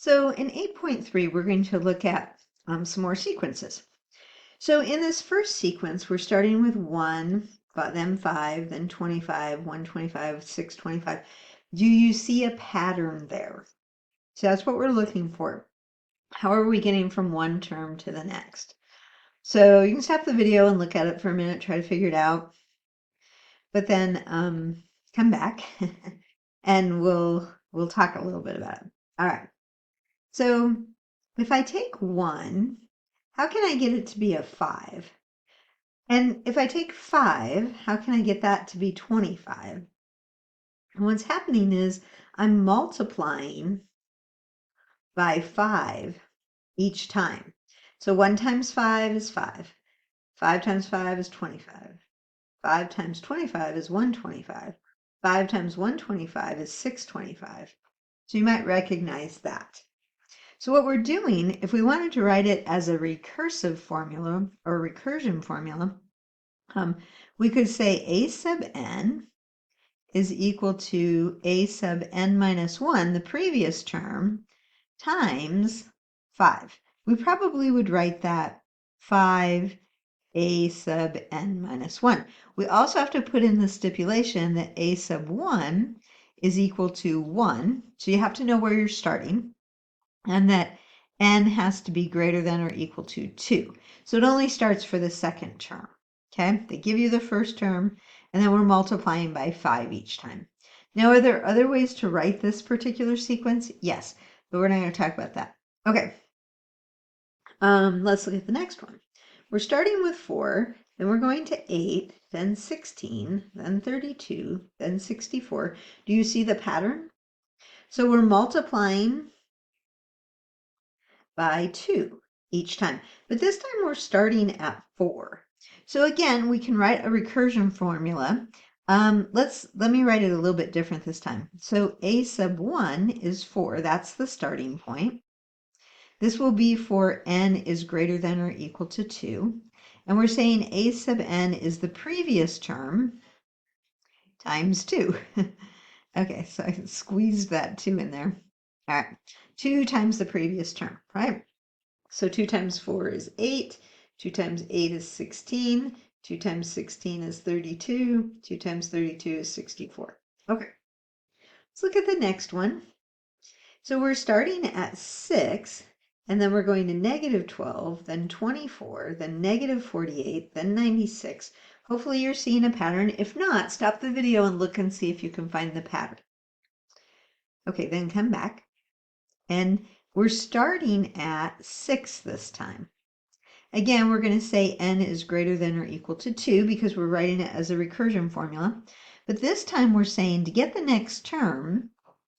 So in 8.3, we're going to look at some more sequences. So in this first sequence, we're starting with 1, then 5, then 25, 125, 625. Do you see a pattern there? So that's what we're looking for. How are we getting from one term to the next? So you can stop the video and look at it for a minute, try to figure it out. But then come back and we'll talk a little bit about it. All right. So if I take 1, how can I get it to be a 5? And if I take 5, how can I get that to be 25? And what's happening is I'm multiplying by 5 each time. So 1 times 5 is 5. 5 times 5 is 25. 5 times 25 is 125. 5 times 125 is 625. So you might recognize that. So what we're doing, if we wanted to write it as a recursive formula or recursion formula, we could say a sub n is equal to a sub n minus 1, the previous term, times 5. We probably would write that 5 a sub n minus 1. We also have to put in the stipulation that a sub 1 is equal to 1. So you have to know where you're starting, and that n has to be greater than or equal to 2. So it only starts for the second term. Okay, they give you the first term, and then we're multiplying by 5 each time. Now, are there other ways to write this particular sequence? Yes, but we're not going to talk about that. Okay, let's look at the next one. We're starting with 4, then we're going to 8, then 16, then 32, then 64. Do you see the pattern? So we're multiplying by 2 each time. But this time we're starting at 4. So again, we can write a recursion formula. Let me write it a little bit different this time. So a sub 1 is 4. That's the starting point. This will be for n is greater than or equal to 2. And we're saying a sub n is the previous term times 2. Okay, so I squeezed that 2 in there. All right, 2 times the previous term, right? So 2 times 4 is 8, 2 times 8 is 16, 2 times 16 is 32, 2 times 32 is 64. Okay, let's look at the next one. So we're starting at 6, and then we're going to negative 12, then 24, then negative 48, then 96. Hopefully you're seeing a pattern. If not, stop the video and look and see if you can find the pattern. Okay, then come back. And we're starting at 6 this time. Again, we're going to say n is greater than or equal to 2 because we're writing it as a recursion formula. But this time we're saying to get the next term,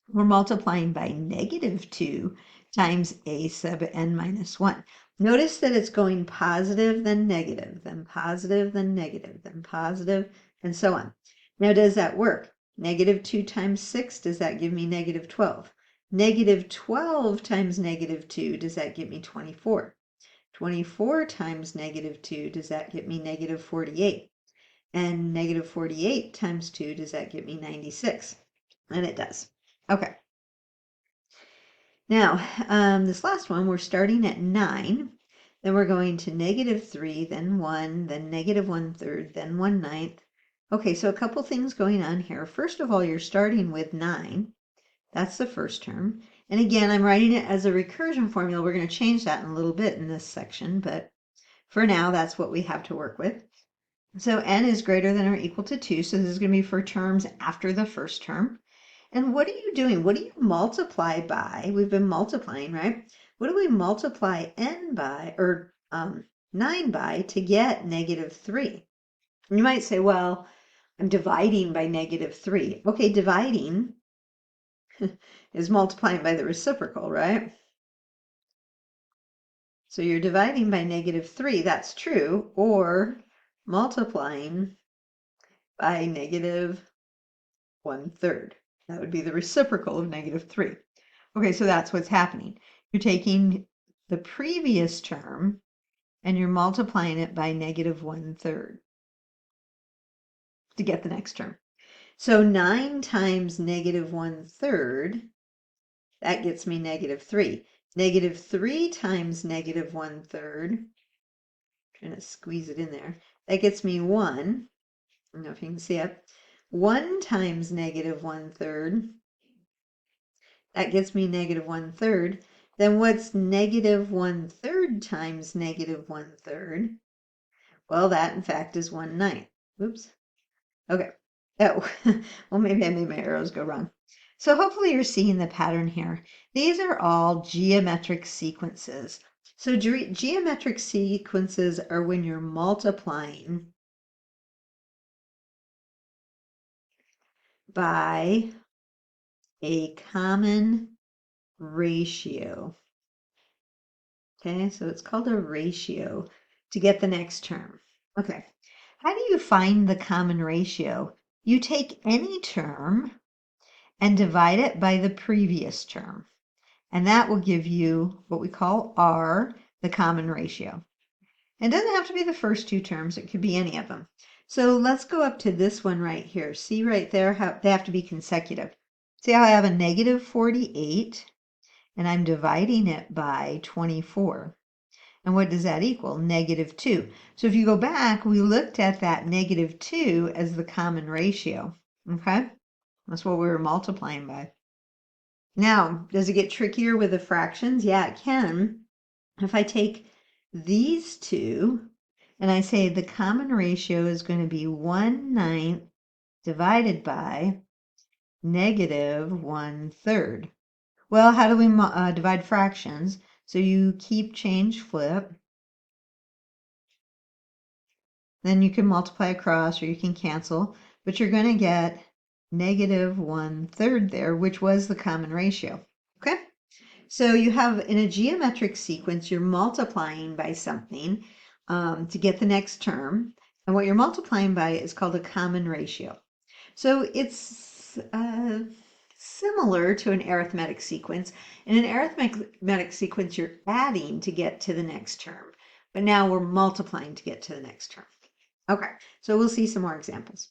we're multiplying by negative 2 times a sub n minus 1. Notice that it's going positive, then negative, then positive, then negative, then positive, and so on. Now, does that work? Negative 2 times 6, does that give me negative 12? Negative 12 times negative 2, does that give me 24? 24 times negative 2, does that get me negative 48? And negative 48 times 2, does that get me 96? And it does. Okay. Now, this last one, we're starting at 9. Then we're going to negative 3, then 1, then negative 1/3, then 1/9. Okay, so a couple things going on here. First of all, you're starting with 9. That's the first term. And again, I'm writing it as a recursion formula. We're going to change that in a little bit in this section, but for now, that's what we have to work with. So n is greater than or equal to 2. So this is going to be for terms after the first term. And what are you doing? What do you multiply by? We've been multiplying, right? What do we multiply n by, or 9 by, to get negative 3? And you might say, well, I'm dividing by negative 3. Okay, dividing is multiplying by the reciprocal, right? So you're dividing by negative 3, that's true, or multiplying by negative 1/3. That would be the reciprocal of negative 3. Okay, so that's what's happening. You're taking the previous term and you're multiplying it by negative 1/3 to get the next term. So 9 times negative 1/3 That gets me negative 3. Negative 3 times negative 1/3. Trying to squeeze it in there. That gets me 1. I don't know if you can see it. 1 times negative 1/3. That gets me negative 1/3. Then what's negative 1/3 times negative 1/3? Well, that in fact is 1/9. Oops. Okay. Oh, well, maybe I made my arrows go wrong. So hopefully you're seeing the pattern here. These are all geometric sequences. So geometric sequences are when you're multiplying by a common ratio. Okay, so it's called a ratio to get the next term. Okay, how do you find the common ratio? You take any term and divide it by the previous term. And that will give you what we call R, the common ratio. It doesn't have to be the first two terms, it could be any of them. So let's go up to this one right here. See right there how they have to be consecutive. See how I have a negative 48 and I'm dividing it by 24. And what does that equal? Negative 2. So if you go back, we looked at that negative 2 as the common ratio. Okay? That's what we were multiplying by. Now, does it get trickier with the fractions? Yeah, it can. If I take these two and I say the common ratio is going to be 1/9 divided by negative 1/3. Well, how do we divide fractions? So you keep change flip. Then you can multiply across or you can cancel, but you're going to get negative 1/3 there, which was the common ratio. Okay? So you have in a geometric sequence, you're multiplying by something to get the next term. And what you're multiplying by is called a common ratio. So it's similar to an arithmetic sequence. In an arithmetic sequence, you're adding to get to the next term. But now we're multiplying to get to the next term. Okay, so we'll see some more examples.